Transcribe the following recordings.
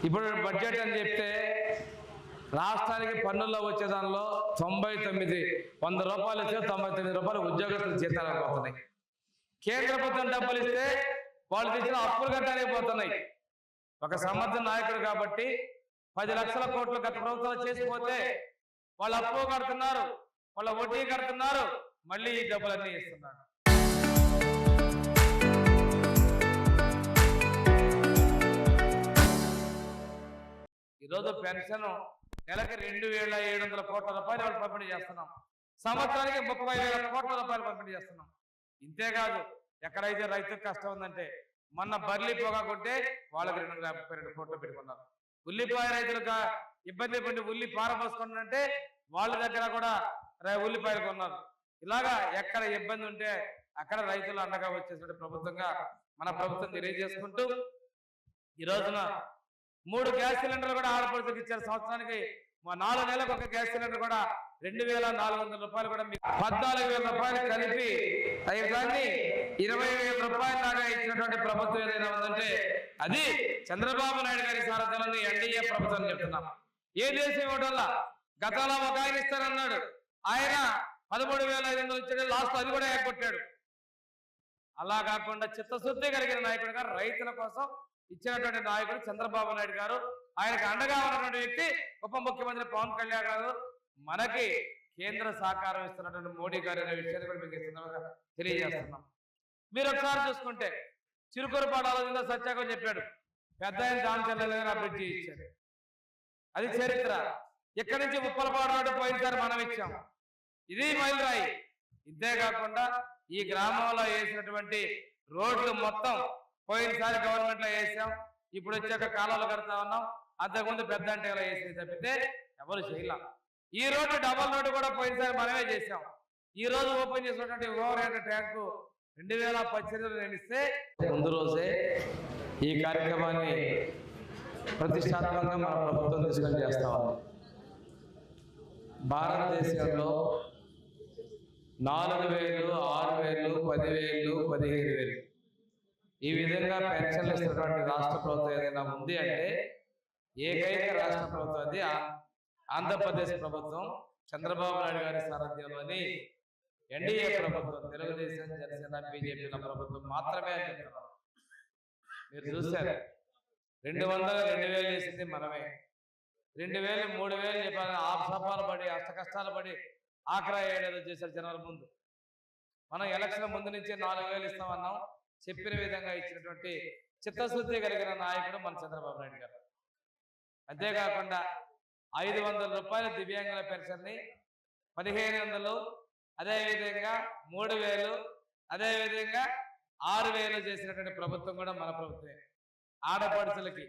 ఇప్పుడు బడ్జెట్ అని చెప్తే రాష్ట్రానికి పన్నుల్లో వచ్చే దానిలో 99 100 రూపాయలు ఇస్తే 99 రూపాయలు ఉద్యోగస్తులు జీతాలు పోతున్నాయి. కేంద్ర ప్రభుత్వం డబ్బులు ఇస్తే వాళ్ళు తెచ్చిన అప్పులు కట్టడానికి పోతున్నాయి. ఒక సమర్థ నాయకుడు కాబట్టి 10 లక్షల కోట్లు గత ప్రభుత్వాలు చేసిపోతే వాళ్ళు అప్పు కడుతున్నారు, వాళ్ళ వడ్డీ కడుతున్నారు, మళ్ళీ ఈ డబ్బులన్నీ ఇస్తున్నారు. ఈరోజు పెన్షన్ నెలకి 2,700 కోట్ల రూపాయలు వాళ్ళు పంపిణీ చేస్తున్నాం. సంవత్సరానికి 30,000 కోట్ల రూపాయలు పంపిణీ చేస్తున్నాం. ఇంతేకాదు ఎక్కడైతే రైతుకు కష్టం ఉందంటే మొన్న బర్లీ పొగాకుంటే వాళ్ళకి 252 కోట్లు పెట్టుకున్నారు. ఉల్లిపాయ రైతులకు ఇబ్బంది పడి ఉల్లి పారపోసుకున్నారంటే వాళ్ళ దగ్గర కూడా ఉల్లిపాయలు కొన్నారు. ఇలాగా ఎక్కడ ఇబ్బంది ఉంటే అక్కడ రైతులు అండగా వచ్చేసిన ప్రభుత్వంగా మన ప్రభుత్వం తెలియజేసుకుంటూ ఈ రోజున 3 గ్యాస్ సిలిండర్లు కూడా ఆడపడుతులకు ఇచ్చారు. సంవత్సరానికి 4 నెలలకు ఒక గ్యాస్ సిలిండర్ కూడా 2,400 రూపాయలు కూడా 14,000 రూపాయలు కలిపి దాన్ని 20,000 రూపాయల దాకా ఇచ్చినటువంటి ప్రభుత్వం ఏదైనా ఉందంటే అది చంద్రబాబు నాయుడు గారి సారథ్యంలో ఎన్డీఏ ప్రభుత్వం చెప్తున్నాం. ఏ దేశం ఇవ్వడం గతంలో ఒక ఆయన ఇస్తారన్నాడు, ఆయన 13,500 ఇచ్చాడు, లాస్ట్ అది కూడా ఎగ్గొట్టాడు. అలా కాకుండా చిత్తశుద్ధి కలిగిన నాయకుడిగా రైతుల కోసం ఇచ్చినటువంటి నాయకుడు చంద్రబాబు నాయుడు గారు, ఆయనకు అండగా ఉన్నటువంటి వ్యక్తి ఉప ముఖ్యమంత్రి పవన్ కళ్యాణ్ గారు, మనకి కేంద్ర సహకారం ఇస్తున్నటువంటి మోడీ గారు అనే విషయాన్ని కూడా మీకు తెలియజేస్తున్నాం. మీరు ఒకసారి చూసుకుంటే చిరుకురుపాడు ఆలోచనలో సత్యాగం చెప్పాడు, పెద్ద ఆయన దాని అభివృద్ధి ఇచ్చాడు, అది చరిత్ర. ఇక్కడి నుంచి ఉప్పలపాడు రోడ్డు పోయినసారి మనం ఇచ్చాం, ఇది మైలురాయి. ఇంతేకాకుండా ఈ గ్రామంలో వేసినటువంటి రోడ్లు మొత్తం పోయినసారి గవర్నమెంట్ లో వేసాం, ఇప్పుడు వచ్చాక కాలాలు కడతా ఉన్నాం. అంతకుముందు పెద్ద అంటేలో వేసి తప్పితే ఎవరు చేయలేం. ఈ రోడ్డు డబల్ రోడ్డు కూడా పోయినసారి మనమే చేసాం. ఈ రోజు ఓపెన్ చేసినటువంటి ఓవర్ హెడ్ ట్యాంకు 2018లో నిలిస్తే ముందు రోజే ఈ కార్యక్రమాన్ని ప్రతిష్టాత్మకంగా మన ప్రభుత్వం తీసుకొని చేస్తా ఉంది. భారతదేశంలో 4,000, 6,000, 10,000, 15,000 ఈ విధంగా పెన్షన్లు ఇస్తున్నటువంటి రాష్ట్ర ప్రభుత్వం ఏదైనా ఉంది అంటే ఏకైక రాష్ట్ర ప్రభుత్వం అది ఆంధ్రప్రదేశ్ ప్రభుత్వం, చంద్రబాబు నాయుడు గారి సారథ్యంలోని ఎన్డీఏ ప్రభుత్వం, తెలుగుదేశం, జనసేన, బీజేపీల ప్రభుత్వం మాత్రమే అని చెప్తున్నారు. మీరు చూశారు 200, 2,000 చేసింది మనమే. 2,000, 3,000 చెప్పాలి, ఆపసపాలు పడి అష్ట కష్టాలు పడి ఆఖరా ఏడేదో చేశారు జనాల ముందు. మనం ఎలక్షన్ ముందు నుంచి 4,000 ఇస్తామన్నాం, చెప్పిన విధంగా ఇచ్చినటువంటి చిత్తశుద్ధి కలిగిన నాయకుడు మన చంద్రబాబు నాయుడు గారు. అంతేకాకుండా 500 రూపాయల దివ్యాంగుల పెన్షన్ని 1,500, అదేవిధంగా 3,000, అదేవిధంగా 6,000 చేసినటువంటి ప్రభుత్వం కూడా మన ప్రభుత్వమే. ఆడపడుచులకి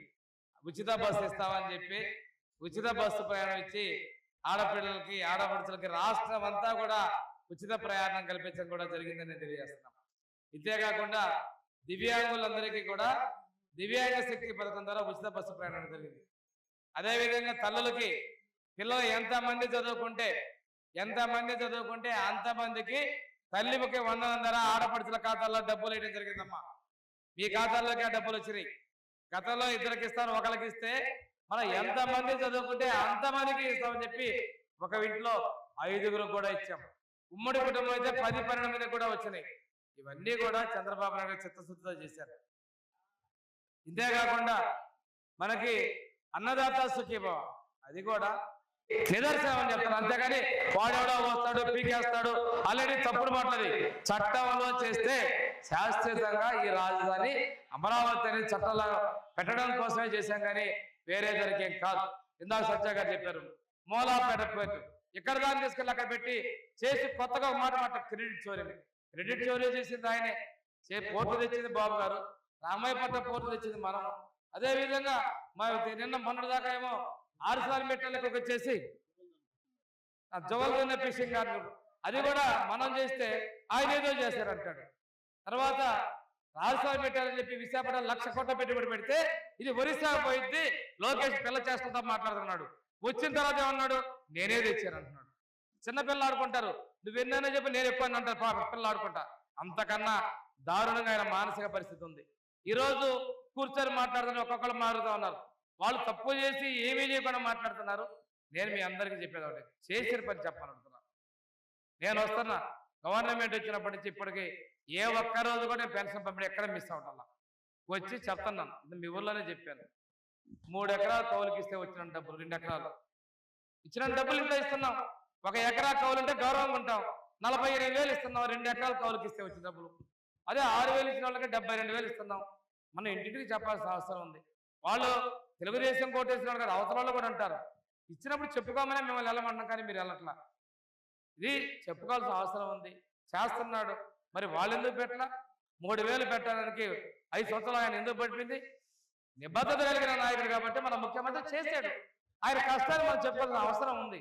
ఉచిత బస్సు ఇస్తామని చెప్పి ఉచిత బస్సు ప్రయాణం ఇచ్చి ఆడపిల్లలకి, ఆడపడుచులకి రాష్ట్రం అంతా కూడా ఉచిత ప్రయాణం కల్పించడం కూడా జరిగిందని తెలియజేస్తున్నాం. ఇంతేకాకుండా దివ్యాంగులందరికీ కూడా దివ్యాంగ శక్తి పథకం ద్వారా ఉచిత బస్సు ప్రయాణం జరిగింది. అదేవిధంగా తల్లులకి పిల్లలు ఎంతమంది చదువుకుంటే అంతమందికి తల్లికి 100 ధర ఆడపడుచుల ఖాతాల్లో డబ్బులు వేయడం జరిగిందమ్మా. మీ ఖాతాల్లోకి ఆ డబ్బులు వచ్చినాయి. గతంలో 2కి ఇస్తాను, 1కి ఇస్తే మనం ఎంతమంది చదువుకుంటే అంతమందికి ఇస్తామని చెప్పి ఒక ఇంట్లో 5గురు కూడా ఇచ్చాం. ఉమ్మడి కుటుంబం అయితే 10-12 మంది కూడా వచ్చినాయి. ఇవన్నీ కూడా చంద్రబాబు నాయుడు చిత్తశుద్ధితో చేశారు. ఇంతేకాకుండా మనకి అన్నదాత సుఖీభవ అది కూడా నిదర్శనం అని చెప్తారు. అంతేగాని వాడెవడో వస్తాడు, పీకేస్తాడు, ఆల్రెడీ తప్పుడు మాటలది. చట్టంలో చేస్తే శాశ్వతంగా ఈ రాజధాని అమరావతి అనేది చట్టంలో పెట్టడం కోసమే చేశాం, కానీ వేరే జరిగేం కాదు. ఇందాక సత్య గారు చెప్పారు, మూలాపేట పోర్టు ఇక్కడ దాన్ని తీసుకెళ్ళి అక్కడ పెట్టి చేసి కొత్తగా ఒక మాట క్రెడిట్ చోరీ చేసింది ఆయనే. పోర్టు తెచ్చింది బాబు గారు, రామాయపట్నం పోర్టు తెచ్చింది మనం. అదేవిధంగా నిన్న మొన్నటి దాకా ఏమో ఆర్సార్ మెట్లకు వచ్చేసి జవల్దన్న ఫిషింగ్ గారు, అది కూడా మనం చేస్తే ఆయన ఏదో చేశారంటాడు. తర్వాత ఆర్సార్ మెట్టాలని చెప్పి విశాఖపట్నం 1,00,000 కోట్ల పెట్టుబడి పెడితే ఇది ఒరిస్సా పోయింది, లోకేష్ పిల్ల చేస్తుందా మాట్లాడుతున్నాడు. వచ్చిన తర్వాత ఏమన్నాడు, నేనే తెచ్చానంటున్నాడు. చిన్నపిల్లలు ఆడుకుంటారు, నువ్వెన్నైనా చెప్పి నేను ఎక్కువ అంటారు పిల్లలు ఆడుకుంటా. అంతకన్నా దారుణంగా ఆయన మానసిక పరిస్థితి ఉంది. ఈరోజు కూర్చొని మాట్లాడుతున్నారు, ఒక్కొక్కరు మారుతూ ఉన్నారు. వాళ్ళు తప్పు చేసి ఏమీ చేయకుండా మాట్లాడుతున్నారు. నేను మీ అందరికీ చెప్పేది ఒకటి, చేసిన పని చెప్పాలనుకున్నాను. నేను వస్తున్నా, గవర్నమెంట్ వచ్చినప్పటి నుంచి ఇప్పటికీ ఏ ఒక్క రోజు కూడా నేను పెన్షన్ పంపిణీ ఎక్కడ మిస్ అవటల్లా. వచ్చి చెప్తున్నాను, ఇది మీ ఊళ్ళోనే చెప్పాను. 3 ఎకరాలు కౌలుకి ఇస్తే వచ్చిన డబ్బులు 2 ఎకరాలు ఇచ్చిన డబ్బులు ఇంట్లో ఇస్తున్నాం. 1 ఎకరా కౌలు ఉంటే గౌరవంగా ఉంటాం. 48,000 ఇస్తున్నాం 2 ఎకరాలు కౌలుకి ఇస్తే వచ్చిన డబ్బులు. అదే 6,000 ఇచ్చిన వాళ్ళకి 72,000 ఇస్తున్నాం. మనం ఇంటింటికి చెప్పాల్సిన అవసరం ఉంది. వాళ్ళు తెలుగుదేశం కోటేసిన వాళ్ళు అవతల వాళ్ళు కూడా అంటారు, ఇచ్చినప్పుడు చెప్పుకోమని మిమ్మల్ని వెళ్ళమంటున్నాం, కానీ మీరు వెళ్ళట్లా. ఇది చెప్పుకోవాల్సిన అవసరం ఉంది. చేస్తున్నాడు, మరి వాళ్ళు ఎందుకు పెట్టలా? 3,000 పెట్టడానికి 5 సంవత్సరాలు ఆయన ఎందుకు పట్టింది? నిబద్ధత కలిగిన నాయకుడు కాబట్టి మన ముఖ్యమంత్రి చేశాడు. ఆయన కష్టాన్ని మనం చెప్పాల్సిన అవసరం ఉంది.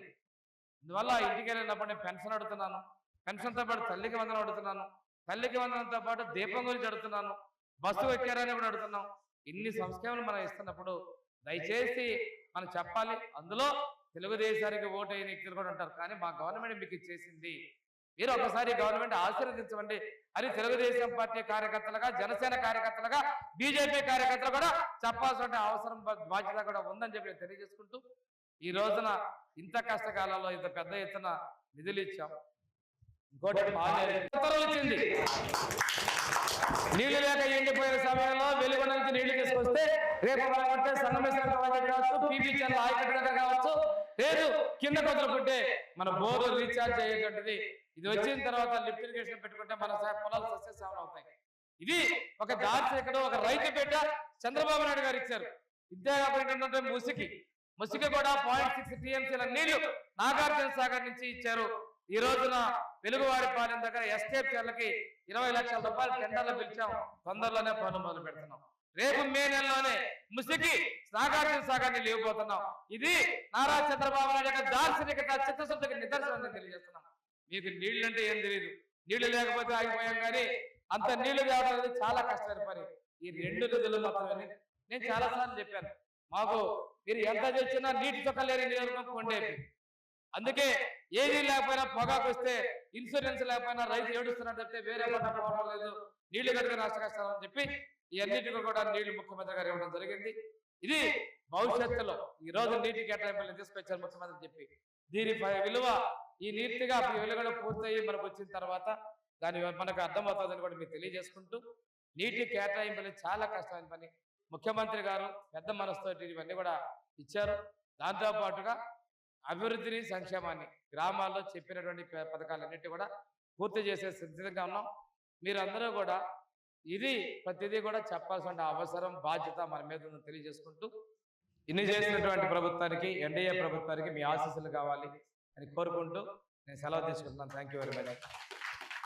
అందువల్ల ఇంటికి వెళ్ళినప్పుడు నేను పెన్షన్ అడుగుతున్నాను, పెన్షన్తో పాటు తల్లికి వందనం అడుగుతున్నాను, తల్లికి వందనంతో పాటు దీపం గురించి అడుగుతున్నాను, బస్సు ఎక్కారని కూడా అడుగుతున్నాం. ఇన్ని సంక్షేమాలు మనం ఇస్తున్నప్పుడు దయచేసి మనం చెప్పాలి. అందులో తెలుగుదేశానికి ఓటు అయిన వ్యక్తులు కూడా ఉంటారు, కానీ మా గవర్నమెంట్ మీకు ఇచ్చేసింది, మీరు ఒకసారి గవర్నమెంట్ ఆశీర్వదించండి అని తెలుగుదేశం పార్టీ కార్యకర్తలుగా, జనసేన కార్యకర్తలుగా, బీజేపీ కార్యకర్తలు కూడా చెప్పాల్సిన అవసరం బాధ్యత కూడా ఉందని చెప్పి నేను తెలియజేసుకుంటూ, ఈ రోజున ఇంత కష్టకాలంలో ఇంత పెద్ద ఎత్తున నిధులు ఇచ్చాం. ఇంకోటి ఇచ్చింది, నీళ్లు లేక ఎండిపోయిన సమయంలో వెలుగుల నుంచి నీళ్లు తీసుకొస్తే రేపు మనం సంగమేశ్వర ప్రాజెక్ట్ కావచ్చు, పీపీచల్ ఆయకట్టు కావచ్చు, లేదు కింద కొద్దులుకుంటే మన బోరు రీఛార్జ్ అయ్యేటువంటిది. ఇది వచ్చిన తర్వాత లిఫ్ట్ ఇరిగేషన్ పెట్టుకుంటే మన పొలాలు సస్యశ్యామలం అవుతాయి. ఇది ఒక దార్శనికుడు, ఒక రైతు బిడ్డ చంద్రబాబు నాయుడు గారు ఇచ్చారు. ఇంతేకాకుండా ముసికి కూడా 0.6 టీఎంసీల నీళ్లు నాగార్జున సాగర్ నుంచి ఇచ్చారు. ఈ రోజున వెలుగువారి పాలెం దగ్గర ఎస్టేట్ చర్లకి 20 లక్షల రూపాయలు టెండర్లు పిలిచాం. తొందరలోనే పనులు మొదలు పెడుతున్నాం. రేపు మే నెలలోనే ముసికి నాగార్జున సాగర్ నీళ్ళు ఇవ్వబోతున్నాం. ఇది నారా చంద్రబాబు నాయుడు యొక్క దార్శనికత, చిత్తశుద్ధికి నిదర్శనం తెలియజేస్తున్నాం. మీకు నీళ్లు అంటే ఏం తెలియదు, నీళ్లు లేకపోతే ఆగిపోయాం, కానీ అంత నీళ్లు తేవడం అనేది చాలా కష్టమైన పని. ఈ 2 నిధులు మాత్రమే నేను చాలాసార్లు చెప్పాను, మాకు మీరు ఎంత తెచ్చినా నీటి చొక్క లేని నియోజకవర్గం కొండేపి. అందుకే ఏది లేకపోయినా పొగాకు వస్తే, ఇన్సూరెన్స్ లేకపోయినా రైతు ఏడుస్తున్నట్టు చెప్తే వేరే పంట పోవడం లేదు, నీళ్లు కనుక నష్ట కష్టాలు అని చెప్పి ఈ అన్నిటికీ కూడా నీళ్లు ముఖ్యమంత్రి గారు ఇవ్వడం జరిగింది. ఇది భవిష్యత్తులో ఈ రోజు నీటి కేటాయింపులు తీసుకొచ్చారు ముఖ్యమంత్రి చెప్పి, దీని విలువ ఈ నీటిగా వెలుగులో పూర్తయి మనకు వచ్చిన తర్వాత దాని మనకు అర్థమవుతుందని కూడా మీకు తెలియజేసుకుంటూ, నీటి కేటాయింపులు చాలా కష్టమైన పని. ముఖ్యమంత్రి గారు పెద్ద మనసుతోటి ఇవన్నీ కూడా ఇచ్చారు. దాంతోపాటుగా అభివృద్ధిని, సంక్షేమాన్ని గ్రామాల్లో చెప్పినటువంటి పథకాలన్నిటి కూడా పూర్తి చేసే సిద్ధంగా ఉన్నాం. మీరందరూ కూడా ఇది ప్రతిదీ కూడా చెప్పాల్సిన అవసరం, బాధ్యత మన మీద ఉందని తెలియజేసుకుంటూ, ఇన్ని చేసినటువంటి ప్రభుత్వానికి, ఎన్డీఏ ప్రభుత్వానికి మీ ఆశీస్సులు కావాలి అని కోరుకుంటూ నేను సెలవు తీసుకుంటున్నాను. Thank you very much.